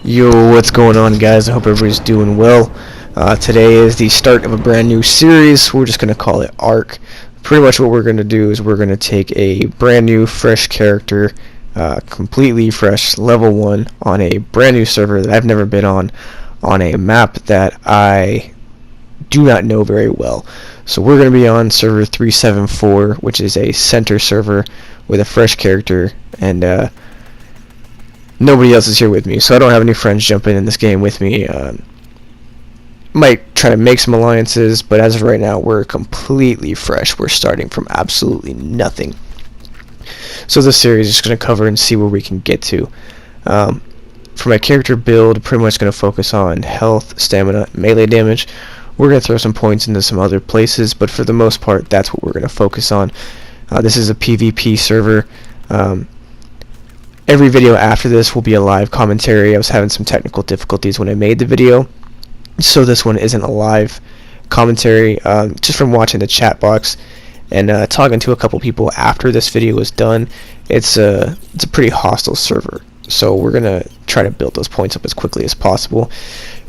Yo, what's going on, guys? I hope everybody's doing well. Today is the start of a brand new series. We're just going to call it ARK. Pretty much what we're going to do is we're going to take a brand new, fresh character, completely fresh, level 1, on a brand new server that I've never been on a map that I do not know very well. So we're going to be on server 374, which is a center server with a fresh character, and nobody else is here with me, so I don't have any friends jumping in this game with me. Might try to make some alliances, but as of right now, we're completely fresh. We're starting from absolutely nothing. So this series is just going to cover and see where we can get to. For my character build, pretty much going to focus on health, stamina, melee damage. We're going to throw some points into some other places, but for the most part, that's what we're going to focus on. This is a PvP server. Every video after this will be a live commentary. I was having some technical difficulties when I made the video, so this one isn't a live commentary. Just from watching the chat box and talking to a couple people after this video was done, it's a pretty hostile server. So we're gonna try to build those points up as quickly as possible,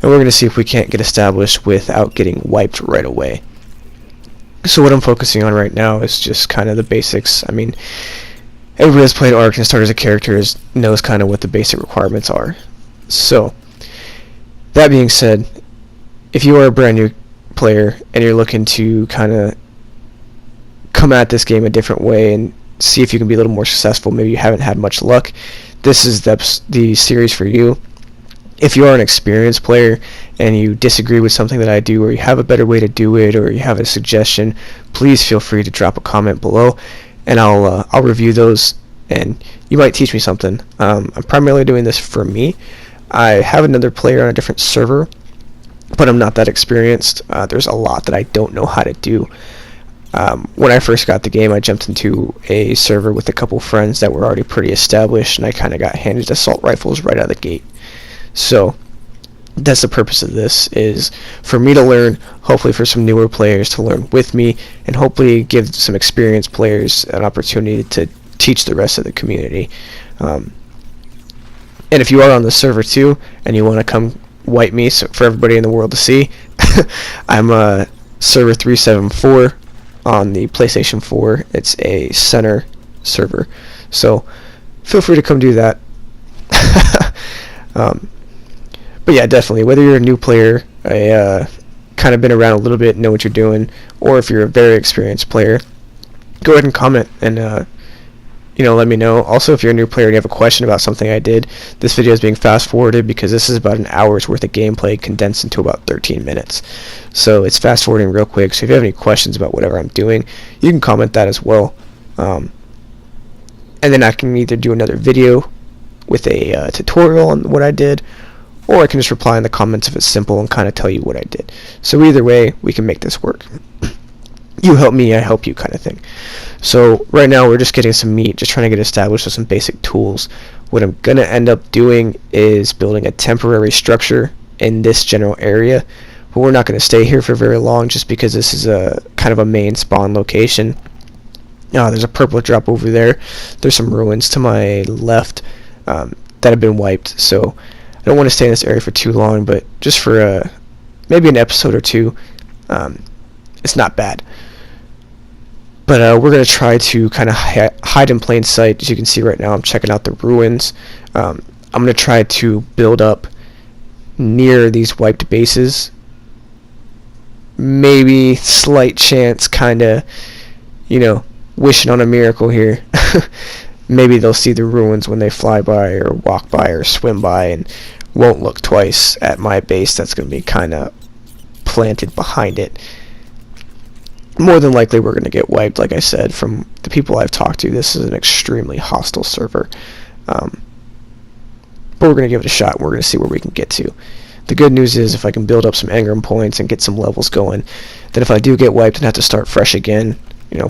and we're gonna see if we can't get established without getting wiped right away. So what I'm focusing on right now is just kind of the basics. I mean, everybody that's played ARK and started as a character knows kind of what the basic requirements are. So, that being said, if you are a brand new player and you're looking to kind of come at this game a different way and see if you can be a little more successful, maybe you haven't had much luck, this is the series for you. If you are an experienced player and you disagree with something that I do, or you have a better way to do it, or you have a suggestion, please feel free to drop a comment below, and I'll review those, and you might teach me something. I'm primarily doing this for me. I have another player on a different server, but I'm not that experienced. There's a lot that I don't know how to do. When I first got the game, I jumped into a server with a couple friends that were already pretty established, and I kind of got handed assault rifles right out of the gate. So that's the purpose of this, is for me to learn, hopefully for some newer players to learn with me, and hopefully give some experienced players an opportunity to teach the rest of the community. And if you are on the server too, and you want to come wipe me for everybody in the world to see, I'm server 374 on the PlayStation 4. It's a center server, so feel free to come do that. But yeah, definitely, whether you're a new player, kind of been around a little bit, know what you're doing, or if you're a very experienced player, go ahead and comment and let me know. Also, if you're a new player and you have a question about something I did, this video is being fast forwarded because this is about an hour's worth of gameplay condensed into about 13 minutes. So it's fast forwarding real quick. So if you have any questions about whatever I'm doing, you can comment that as well. And then I can either do another video with a tutorial on what I did, or I can just reply in the comments if it's simple and kind of tell you what I did. So either way, we can make this work. You help me, I help you, kind of thing. So right now we're just getting some meat, just trying to get established with some basic tools. What I'm going to end up doing is building a temporary structure in this general area, but we're not going to stay here for very long just because this is a kind of a main spawn location. There's a purple drop over there. There's some ruins to my left that have been wiped, so I don't want to stay in this area for too long, but just for maybe an episode or two, it's not bad. But we're going to try to kind of hide in plain sight. As you can see right now, I'm checking out the ruins. I'm going to try to build up near these wiped bases. Maybe slight chance, kind of, wishing on a miracle here. Maybe they'll see the ruins when they fly by or walk by or swim by and won't look twice at my base that's going to be kind of planted behind it. More than likely we're going to get wiped, like I said, from the people I've talked to. This is an extremely hostile server. But we're going to give it a shot, and we're going to see where we can get to. The good news is if I can build up some engram points and get some levels going, then if I do get wiped and have to start fresh again,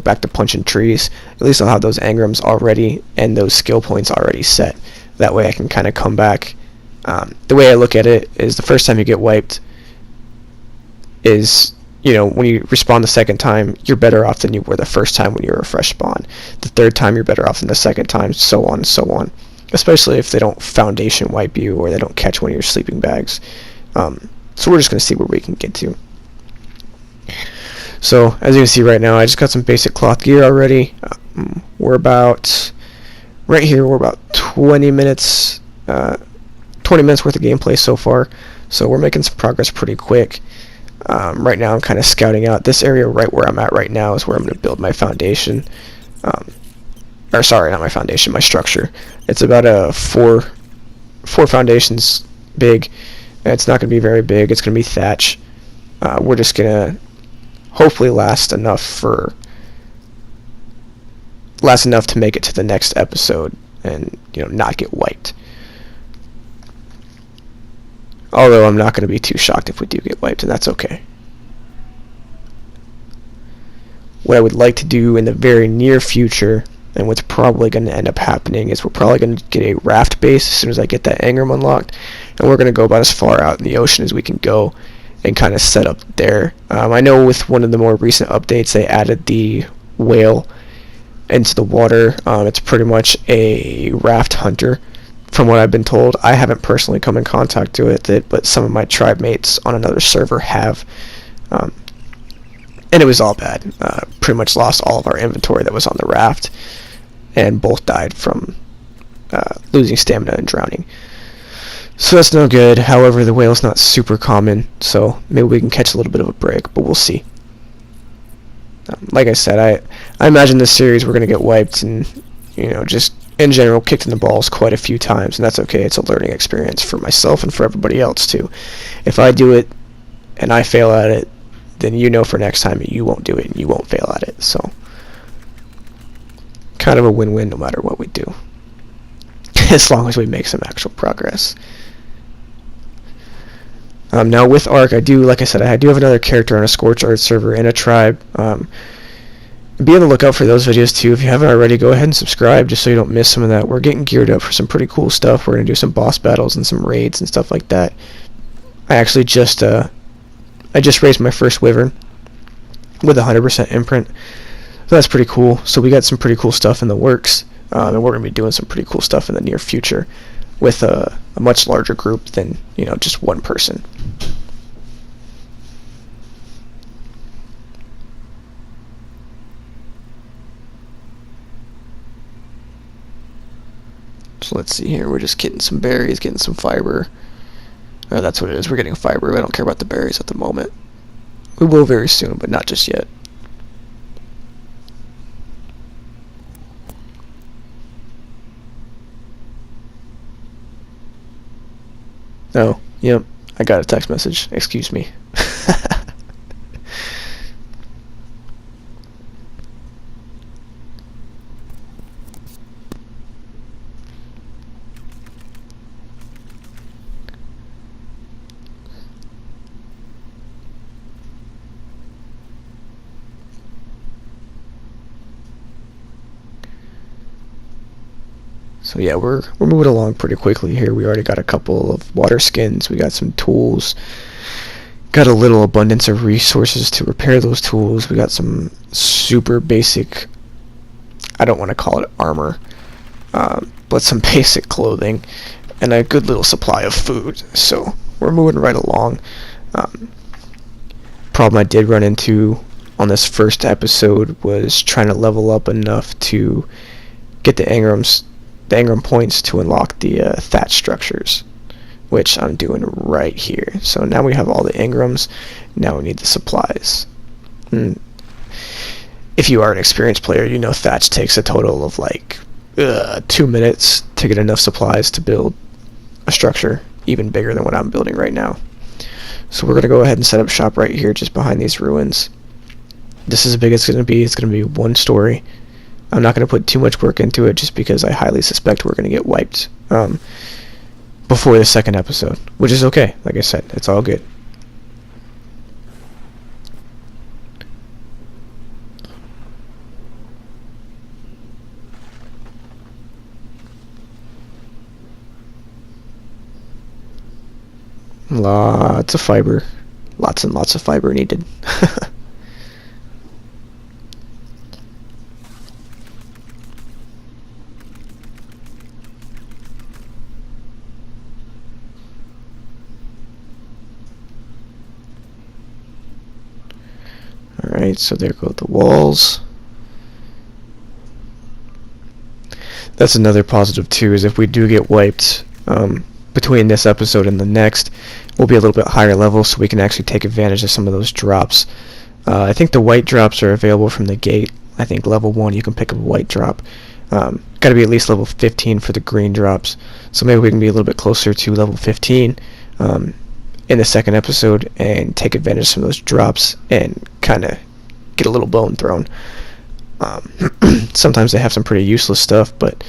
back to punching trees, at least I'll have those engrams already and those skill points already set. That way I can kind of come back. The way I look at it is the first time you get wiped is, when you respawn the second time, you're better off than you were the first time when you were a fresh spawn. The third time, you're better off than the second time, so on and so on. especially if they don't foundation wipe you or they don't catch one of your sleeping bags. So we're just going to see where we can get to. So as you can see right now, I just got some basic cloth gear already. We're about right here. We're about 20 minutes worth of gameplay so far. So we're making some progress pretty quick. Right now I'm kind of scouting out this area. Right where I'm at right now is where I'm going to build my foundation. Or sorry, not my foundation, my structure. It's about four foundations big. It's not going to be very big. It's going to be thatch. We're just going to hopefully last enough to make it to the next episode and not get wiped. Although I'm not going to be too shocked if we do get wiped, and that's okay. What I would like to do in the very near future, and what's probably going to end up happening, is we're probably going to get a raft base as soon as I get that Engram unlocked, and we're going to go about as far out in the ocean as we can go and kind of set up there. I know with one of the more recent updates they added the whale into the water. It's pretty much a raft hunter from what I've been told. I haven't personally come in contact with it, but some of my tribe mates on another server have. And it was all bad. Pretty much lost all of our inventory that was on the raft, and both died from losing stamina and drowning. So that's no good. However, the whale's not super common, so maybe we can catch a little bit of a break, but we'll see. Like I said, I imagine this series we're going to get wiped and, just in general kicked in the balls quite a few times, and that's okay. It's a learning experience for myself and for everybody else too. If I do it and I fail at it, then for next time you won't do it and you won't fail at it. So kind of a win-win no matter what we do, as long as we make some actual progress. Now with Ark, like I said, I do have another character on a Scorch Art server in a tribe. Be on the lookout for those videos too. If you haven't already, go ahead and subscribe just so you don't miss some of that. We're getting geared up for some pretty cool stuff. We're going to do some boss battles and some raids and stuff like that. I actually just raised my first Wyvern with 100% imprint. So that's pretty cool. So we got some pretty cool stuff in the works, and we're going to be doing some pretty cool stuff in the near future with a much larger group than just one person. So let's see here. We're just getting some berries, getting some fiber. That's what it is. We're getting fiber. I don't care about the berries at the moment. We will very soon, but not just yet. Oh, yep. I got a text message. Excuse me. So yeah, we're moving along pretty quickly here. We already got a couple of water skins. We got some tools. Got a little abundance of resources to repair those tools. We got some super basic, I don't want to call it armor, but some basic clothing and a good little supply of food. So we're moving right along. Problem I did run into on this first episode was trying to level up enough to get the Engram points to unlock the thatch structures, which I'm doing right here. So now we have all the Engrams. Now we need the supplies. If you are an experienced player, thatch takes a total of like 2 minutes to get enough supplies to build a structure even bigger than what I'm building right now. So we're going to go ahead and set up shop right here just behind these ruins. This is as big as it's going to be. It's going to be one story. I'm not going to put too much work into it just because I highly suspect we're going to get wiped before the second episode, which is okay. Like I said, it's all good. Lots of fiber. Lots and lots of fiber needed. Alright, so there go the walls. That's another positive too, is if we do get wiped between this episode and the next, we'll be a little bit higher level, so we can actually take advantage of some of those drops. I think the white drops are available from the gate. I think level 1 you can pick up a white drop. Got to be at least level 15 for the green drops, so maybe we can be a little bit closer to level 15 in the second episode and take advantage of some of those drops and kind of get a little bone thrown. Sometimes they have some pretty useless stuff, but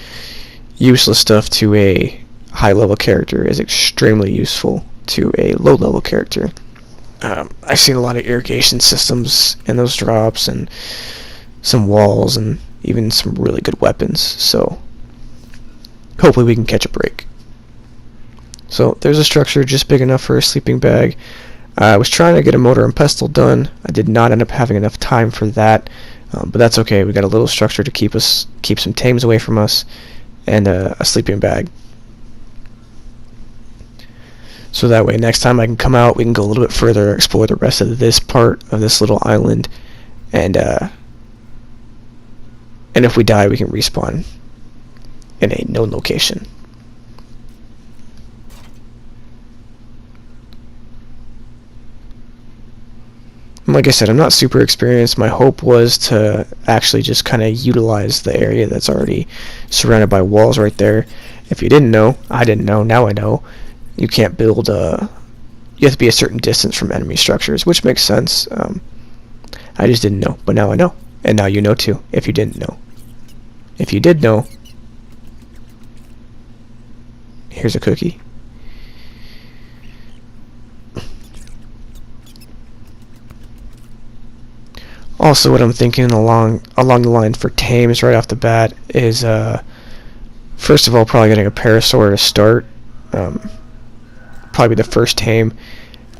useless stuff to a high level character is extremely useful to a low level character. I've seen a lot of irrigation systems in those drops, and some walls, and even some really good weapons, so hopefully we can catch a break. So there's a structure just big enough for a sleeping bag. I was trying to get a mortar and pestle done. I did not end up having enough time for that, but that's okay. We got a little structure to keep some tames away from us, and a sleeping bag. So that way next time I can come out, we can go a little bit further, explore the rest of this part of this little island, and if we die, we can respawn in a known location. And like I said, I'm not super experienced. My hope was to actually just kind of utilize the area that's already surrounded by walls right there. If you didn't know, I didn't know, now I know. You can't build you have to be a certain distance from enemy structures, which makes sense. I just didn't know, but now I know. And now you know too, if you didn't know. If you did know, here's a cookie. Also, what I'm thinking along the line for tames right off the bat is, first of all, probably getting a parasaur to start. Probably the first tame.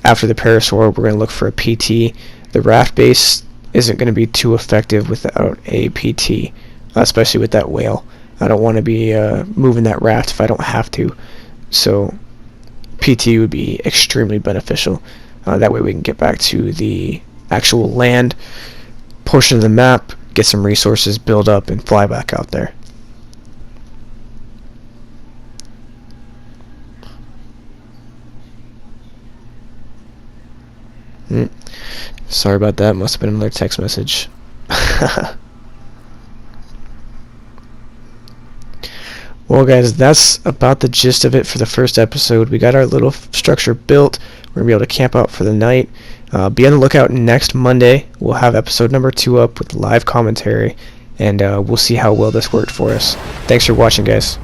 After the parasaur, we're going to look for a PT. The raft base isn't going to be too effective without a PT, especially with that whale. I don't want to be moving that raft if I don't have to. So PT would be extremely beneficial. That way we can get back to the actual land portion of the map, get some resources, build up, and fly back out there. Sorry about that, must have been another text message. Well guys, that's about the gist of it for the first episode. We got our little structure built. We're going to be able to camp out for the night. Be on the lookout next Monday. We'll have episode number 2 up with live commentary, and we'll see how well this worked for us. Thanks for watching, guys.